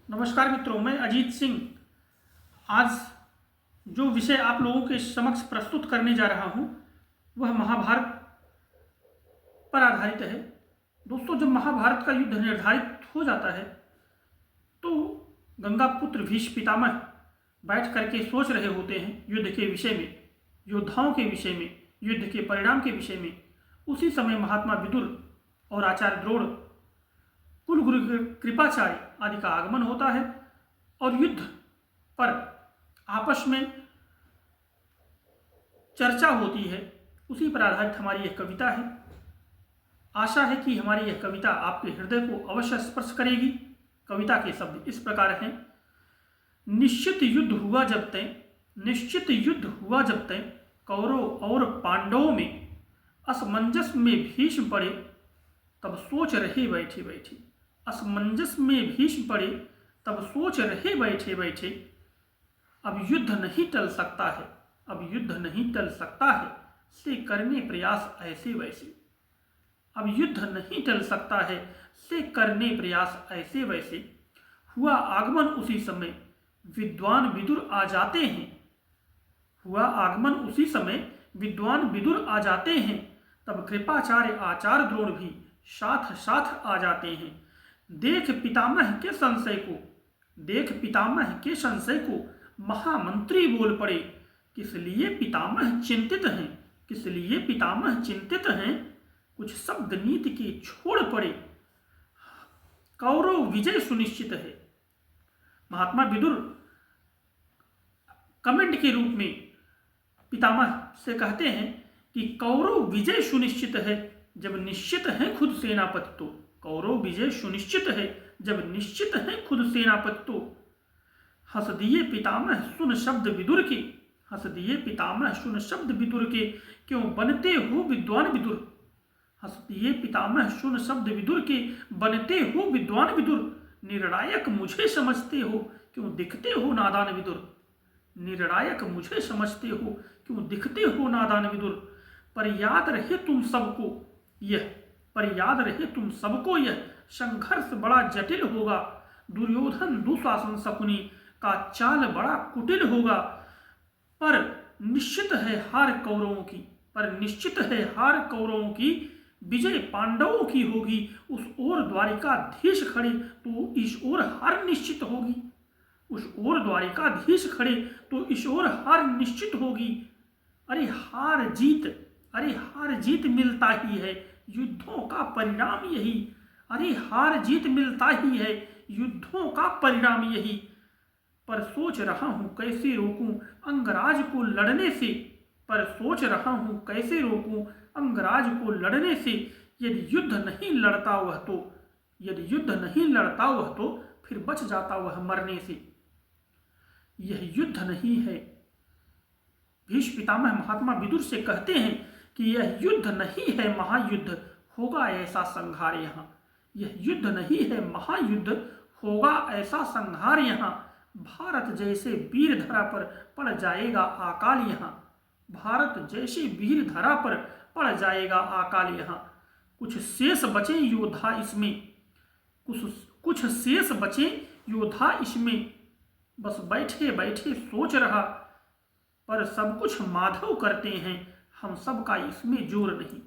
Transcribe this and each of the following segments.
नमस्कार मित्रों, मैं अजीत सिंह आज जो विषय आप लोगों के समक्ष प्रस्तुत करने जा रहा हूं वह महाभारत पर आधारित है। दोस्तों, जब महाभारत का युद्ध निर्धारित हो जाता है तो गंगापुत्र भीष्म पितामह बैठ करके सोच रहे होते हैं युद्ध के विषय में, योद्धाओं के विषय में, युद्ध के परिणाम के विषय में। उसी समय महात्मा विदुर और आचार्य द्रोण, कुलगुरु कृपाचार्य आदि का आगमन होता है और युद्ध पर आपस में चर्चा होती है। उसी पर आधारित हमारी यह कविता है। आशा है कि हमारी यह कविता आपके हृदय को अवश्य स्पर्श करेगी। कविता के शब्द इस प्रकार हैं। निश्चित युद्ध हुआ जब तय, निश्चित युद्ध हुआ जब तय, कौरव और पांडवों में असमंजस में भीष्म पड़े, तब सोच रहे बैठे बैठे। असमंजस में भीष्म पड़े, तब सोच रहे बैठे बैठे। अब युद्ध नहीं टल सकता है, अब युद्ध नहीं टल सकता है, से करने प्रयास ऐसे वैसे। अब युद्ध नहीं टल सकता है, से करने प्रयास ऐसे वैसे। हुआ आगमन उसी समय, विद्वान विदुर आ जाते हैं। हुआ आगमन उसी समय, विद्वान विदुर आ जाते हैं। तब कृपाचार्य आचार्य द्रोण भी साथ साथ आ जाते हैं। देख पितामह के संशय को, देख पितामह के संशय को, महामंत्री बोल पड़े। किस लिए पितामह चिंतित हैं, किस लिए पितामह चिंतित हैं, कुछ शब्द नीति के छोड़ पड़े। कौरव विजय सुनिश्चित है। महात्मा विदुर कमेंट के रूप में पितामह से कहते हैं कि कौरव विजय सुनिश्चित है जब निश्चित है खुद सेनापति तो। कौरव विजय सुनिश्चित है जब निश्चित है खुद सेनापति तो। हंस दिए पितामह सुन शब्द विदुर के, हंस दिए पितामह सुन शब्द विदुर के, क्यों बनते हो विद्वान विदुर। हंस दिए पितामह सुन शब्द विदुर के, बनते हो विद्वान विदुर। निर्णायक मुझे समझते हो, क्यों दिखते हो नादान विदुर। निर्णायक मुझे समझते हो, क्यों दिखते हो नादान विदुर। पर याद रहे तुम सबको यह, पर याद रहे तुम सबको यह, संघर्ष बड़ा जटिल होगा। दुर्योधन दुशासन शकुनी का चाल बड़ा कुटिल होगा। पर निश्चित है हार कौरवों की, पर निश्चित है हार कौरवों की, विजय पांडवों की होगी। उस ओर द्वारिकाधीश खड़े तो इस ओर हार निश्चित होगी। उस ओर द्वारिकाधीश खड़े तो इस ओर हार निश्चित होगी। अरे हार जीत, अरे हार जीत मिलता ही है, युद्धों का परिणाम यही। अरे हार जीत मिलता ही है, युद्धों का परिणाम यही। पर सोच रहा हूं कैसे रोकूं अंगराज को लड़ने से, पर सोच रहा हूं कैसे रोकूं अंगराज को लड़ने से। यदि युद्ध नहीं लड़ता वह तो, यदि युद्ध नहीं लड़ता वह तो, फिर बच जाता वह मरने से। यह युद्ध नहीं है। भीष्म पितामह महात्मा विदुर से कहते हैं कि यह युद्ध नहीं है महायुद्ध, होगा ऐसा संहार यहाँ। यह युद्ध नहीं है महायुद्ध, होगा ऐसा संहार यहाँ। भारत जैसे वीर धरा पर पड़ जाएगा अकाल यहाँ। भारत जैसे वीर धरा पर पड़ जाएगा अकाल यहाँ। कुछ शेष बचे योद्धा इसमें, कुछ शेष बचे योद्धा इसमें। बस बैठे बैठे सोच रहा, पर सब कुछ माधव करते हैं, हम सब का इसमें जोर नहीं।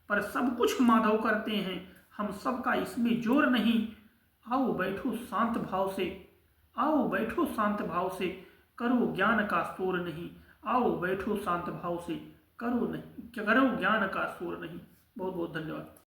पर सब कुछ माधव करते हैं, हम सब का इसमें जोर नहीं। आओ बैठो शांत भाव से, आओ बैठो शांत भाव से, करो ज्ञान का शोर नहीं। आओ बैठो शांत भाव से, करो ज्ञान का शोर नहीं। बहुत बहुत धन्यवाद।